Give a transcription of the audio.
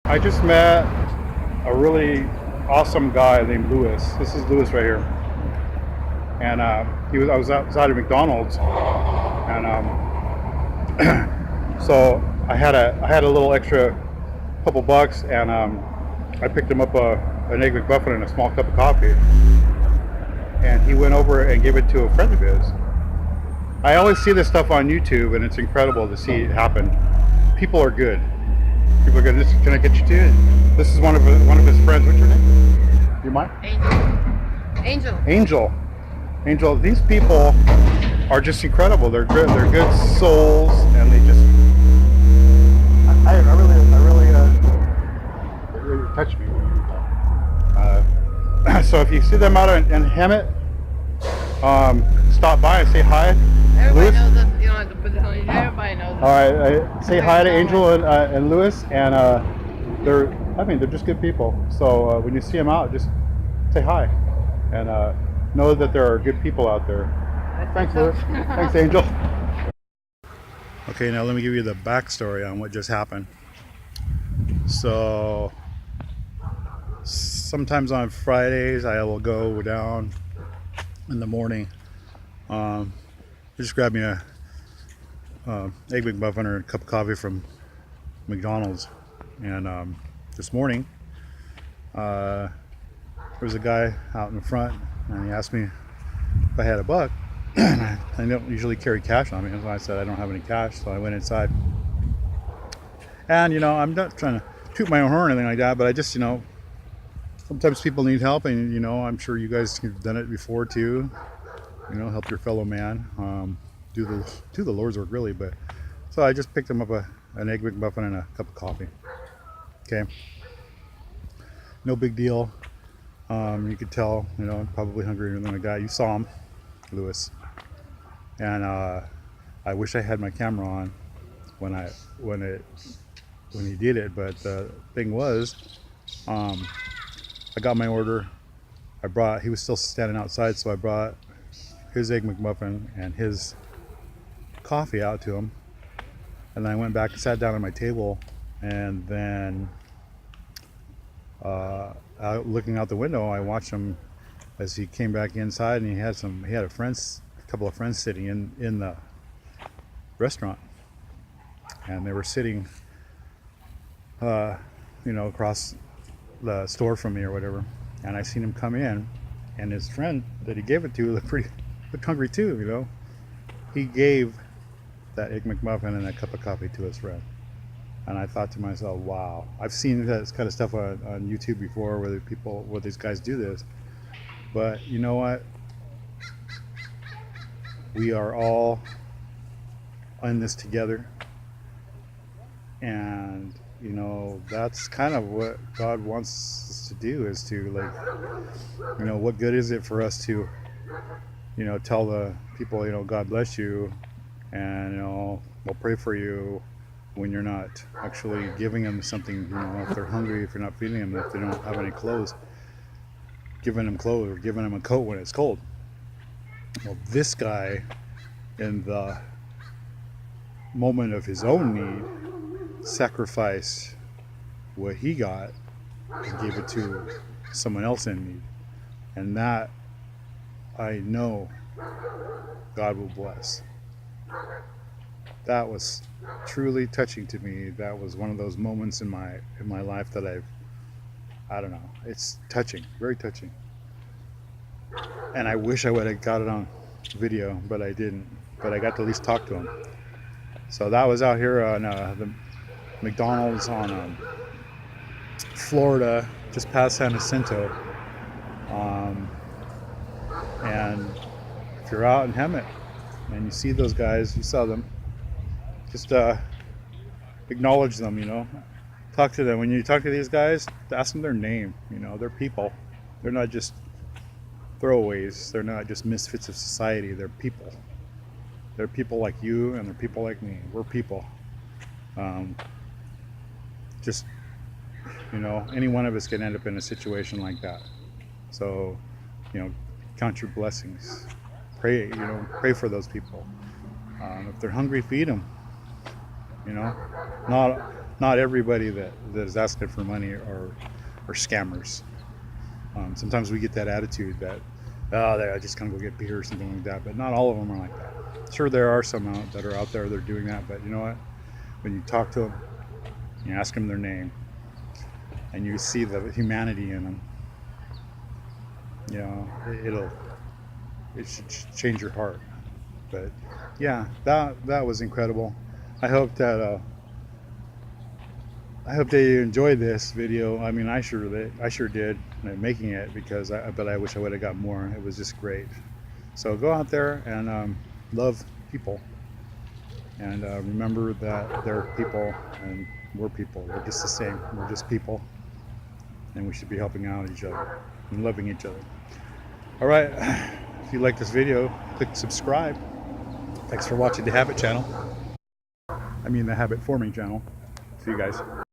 I just met a really awesome guy named Lewis. This is Lewis right here, and I was outside of McDonald's, and so I had a little extra couple bucks, and I picked him up an egg McMuffin and a small cup of coffee, and he went over and gave it to a friend of his. I always see this stuff on YouTube, and it's incredible to see it happen. People are good. People are good. Can I get you to it? This is one of his friends. What's your name? You mind? Angel. Angel. These people are just incredible. They're good. They're good souls, and they just. I really it really touched me. So if you see them out in Hemet, stop by and say hi. Everybody Lewis? knows us. You don't have to put it on you. Everybody knows us. All right, say hi to Angel and Lewis, and they're just good people. So when you see them out, just say hi, and know that there are good people out there. Thanks, Lewis. Thanks, Angel. Okay, now let me give you the backstory on what just happened. So sometimes on Fridays I will go down in the morning. Just grab me a egg McMuffin or a cup of coffee from McDonald's, and this morning there was a guy out in the front, and he asked me if I had a buck. I don't usually carry cash on me, so I said I don't have any cash. So I went inside, and I'm not trying to toot my own horn or anything like that, but I just sometimes people need help, and I'm sure you guys have done it before too. Help your fellow man, do the Lord's work, really. But so I just picked him up an egg McMuffin and a cup of coffee. Okay, no big deal. You could tell, probably hungrier than a guy. You saw him, Lewis, and I wish I had my camera on when he did it. But the thing was, I got my order. He was still standing outside, so I brought his egg McMuffin and his coffee out to him, and then I went back and sat down at my table, and then looking out the window, I watched him as he came back inside, and he had a couple of friends sitting in the restaurant, and they were sitting across the store from me or whatever, and I seen him come in, and his friend that he gave it to looked hungry too. He gave that egg McMuffin and a cup of coffee to his friend, and I thought to myself, wow, I've seen that kind of stuff on YouTube before, where these guys do this, but you know what, we are all in this together, and that's kind of what God wants us to do, is to, what good is it for us to tell the people, God bless you, and we'll pray for you, when you're not actually giving them something. If they're hungry, if you're not feeding them, if they don't have any clothes, giving them clothes or giving them a coat when it's cold. Well, this guy, in the moment of his own need, sacrificed what he got and gave it to someone else in need, and that I know God will bless. That was truly touching to me. That was one of those moments in my life that I don't know. It's touching, very touching. And I wish I would have got it on video, but I didn't. But I got to at least talk to him. So that was out here on the McDonald's on Florida, just past San Jacinto. And if you're out in Hemet and you see those guys, you saw them, just acknowledge them, talk to them. When you talk to these guys, ask them their name. They're people. They're not just throwaways. They're not just misfits of society. They're people. They're people like you, and they're people like me. We're people. Just any one of us can end up in a situation like that. So count your blessings. Pray for those people. If they're hungry, feed them. Not not everybody that is asking for money are scammers. Sometimes we get that attitude that, oh, I just gonna go get beer or something like that, but not all of them are like that. Sure, there are some that are out there that are doing that, but you know what? When you talk to them, you ask them their name, and you see the humanity in them, you know, it should change your heart. But yeah, that was incredible. I hope that you enjoyed this video. I mean, I sure did making it, because but I wish I would have got more. It was just great. So go out there and love people, and remember that they're people and we're people. We're just the same. We're just people, and we should be helping out each other and loving each other. All right. If you like this video, click subscribe. Thanks for watching the Habit channel. I mean the Habit Forming channel. See you guys.